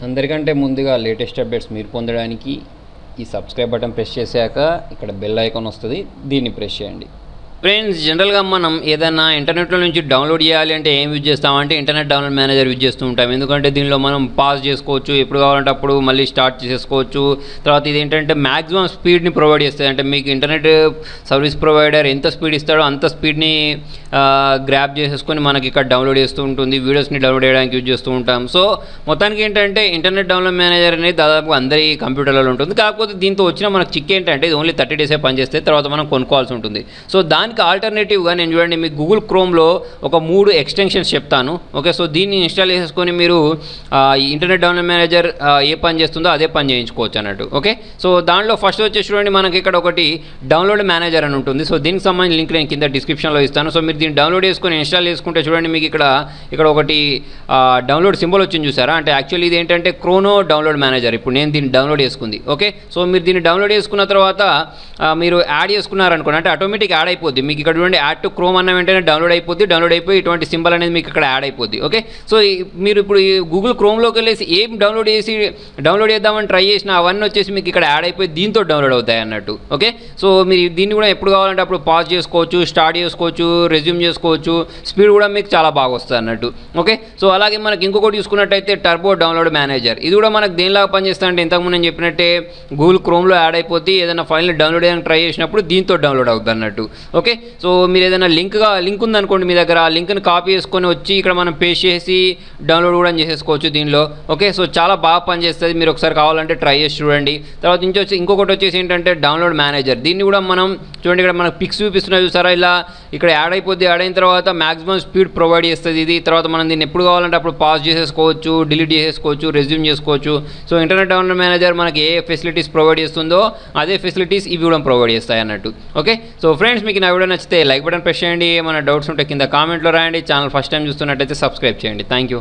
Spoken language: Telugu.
అందరికంటే ముందుగా లేటెస్ట్ అప్డేట్స్ మీరు పొందడానికి ఈ సబ్స్క్రైబ్ బటన్ ప్రెస్ చేశాక ఇక్కడ బెల్ ఐకాన్ వస్తుంది, దీన్ని ప్రెస్ చేయండి. ఫ్రెండ్స్, జనరల్గా మనం ఏదైనా ఇంటర్నెట్లో నుంచి డౌన్లోడ్ చేయాలి అంటే ఏం యూజ్ చేస్తామంటే ఇంటర్నెట్ డౌన్లోడ్ మేనేజర్ యూజ్ చేస్తూ ఉంటాం. ఎందుకంటే దీనిలో మనం పాజ్ చేసుకోవచ్చు, ఎప్పుడు కావాలంటే అప్పుడు మళ్ళీ స్టార్ట్ చేసుకోవచ్చు. తర్వాత ఇది ఏంటంటే మ్యాక్సిమం స్పీడ్ని ప్రొవైడ్ చేస్తుంది. అంటే మీకు ఇంటర్నెట్ సర్వీస్ ప్రొవైడర్ ఎంత స్పీడ్ ఇస్తాడో అంత స్పీడ్ని గ్రాప్ చేసేసుకొని మనకి ఇక్కడ డౌన్లోడ్ చేస్తూ ఉంటుంది, వీడియోస్ని డౌన్లోడ్ చేయడానికి యూజ్ చేస్తూ ఉంటాం. సో మొత్తానికి ఏంటంటే ఇంటర్నెట్ డౌన్లోడ్ మేనేజర్ అనేది దాదాపు అందరి కంప్యూటర్లలో ఉంటుంది. కాకపోతే దీంతో వచ్చిన మనకు చిక్ ఏంటంటే ఇది ఓన్లీ 30 డేసే పనిచేస్తే తర్వాత మనం కొనుక్కోవాల్సి ఉంటుంది. సో దానికి ఆల్టర్నేటివ్గా నేను చూడండి మీకు గూగుల్ క్రోమ్లో ఒక 3 ఎక్స్టెన్షన్స్ చెప్తాను. ఓకే, సో దీన్ని ఇన్స్టాల్ చేసుకొని మీరు ఇంటర్నెట్ డౌన్లోడ్ మేనేజర్ ఏ పని చేస్తుందో అదే పని చేయించుకోవచ్చు అన్నట్టు. ఓకే, సో దాంట్లో ఫస్ట్ వచ్చేసి చూడండి మనకి ఇక్కడ ఒకటి డౌన్లోడ్ మేనేజర్ అని ఉంటుంది. సో దీనికి సంబంధించిన లింక్ నేను కింద డిస్క్రిప్షన్లో ఇస్తాను. సో మీరు దీన్ని డౌన్లోడ్ చేసుకొని ఇన్స్టాల్ చేసుకుంటే చూడండి మీకు ఇక్కడ ఒకటి డౌన్లోడ్ సింబల్ వచ్చింది చూసారా. అంటే యాక్చువల్లీ ఇది ఏంటంటే క్రోనో డౌన్లోడ్ మేనేజర్. ఇప్పుడు నేను దీన్ని డౌన్లోడ్ చేసుకుంది. ఓకే, సో మీరు దీన్ని డౌన్లోడ్ చేసుకున్న తర్వాత మీరు యాడ్ చేసుకున్నారనుకోండి, అంటే ఆటోమేటిక్ యాడ్ అయిపోద్ది. మీకు ఇక్కడ చూడండి యాడ్ టు క్రోమ్ అన్న వెంటనే డౌన్లోడ్ అయిపోద్ది. డౌన్లోడ్ అయిపోయి ఇటువంటి సింబల్ అనేది మీకు ఇక్కడ యాడ్ అయిపోద్ది. ఓకే, సో మీరు ఇప్పుడు గూగుల్ క్రోమ్లోకి వెళ్ళేసి ఏం డౌన్లోడ్ చేద్దామని ట్రై చేసినా అవన్నీ వచ్చేసి మీకు ఇక్కడ యాడ్ అయిపోయి దీంతో డౌన్లోడ్ అవుతాయి అన్నట్టు. ఓకే, సో మీరు దీన్ని కూడా ఎప్పుడు కావాలంటే అప్పుడు పాజ్ చేసుకోవచ్చు, స్టార్ట్ చేసుకోవచ్చు, రెజ్యూమ్ చేసుకోవచ్చు. స్పీడ్ కూడా మీకు చాలా బాగా వస్తుంది అన్నట్టు. ఓకే, సో అలాగే మనకి ఇంకొకటి చూసుకున్నట్టయితే టర్బో డౌన్లోడ్ మేనేజర్. ఇది కూడా మనకు దేనిలాగా పనిచేస్తుంది అంటే ఇంతకుముందు నేను చెప్పినట్టే గూగుల్ క్రోమ్లో యాడ్ అయిపోద్ది. ఏదైనా ఫైల్ని డౌన్లోడ్ చేయడానికి ట్రై చేసినప్పుడు దీంతో డౌన్లోడ్ అవుతుంది అన్నట్టు. ఓకే, సో మీరు ఏదైనా లింక్ ఉందనుకోండి మీ దగ్గర, ఆ లింక్ని కాపీ చేసుకొని వచ్చి ఇక్కడ మనం పేస్ట్ చేసి డౌన్లోడ్ కూడా చేసేసుకోవచ్చు దీనిలో. ఓకే, సో చాలా బాగా పనిచేస్తుంది. మీరు ఒకసారి కావాలంటే ట్రై చేసి చూడండి. తర్వాత ఇంకొకటి వచ్చేసి ఏంటంటే డౌన్లోడ్ మేనేజర్. దీన్ని కూడా మనం చూడండి ఇక్కడ మనకు పిక్స్ చూపిస్తున్నా చూసారా, ఇలా ఇక్కడ యాడ్ అయిపోద్ది. యాడ్ అయిన తర్వాత మ్యాక్సిమం స్పీడ్ ప్రొవైడ్ చేస్తుంది ఇది. తర్వాత మనం దీన్ని ఎప్పుడు కావాలంటే అప్పుడు పాజ్ చేసేసుకోవచ్చు, డిలీట్ చేసేసుకోవచ్చు, రెజ్యూమ్ చేసుకోవచ్చు. సో ఇంటర్నెట్ డౌన్లోడ్ మేనేజర్ మనకి ఏ ఫెసిలిటీస్ ప్రొవైడ్ చేస్తుందో అదే ఫెసిలిటీస్ ఇవి కూడా ప్రొవైడ్ చేస్తాయి అన్నట్టు. ఓకే, సో ఫ్రెండ్స్ మీకు నా వీడియో నచ్చితే లైక్ బటన్ ప్రెస్ చేయండి. ఏమైనా డౌట్స్ ఉంటే కింద కామెంట్లో రాయండి. ఛానల్ ఫస్ట్ టైం చూస్తున్నట్టయితే సబ్స్క్రైబ్ చేయండి. Thank you.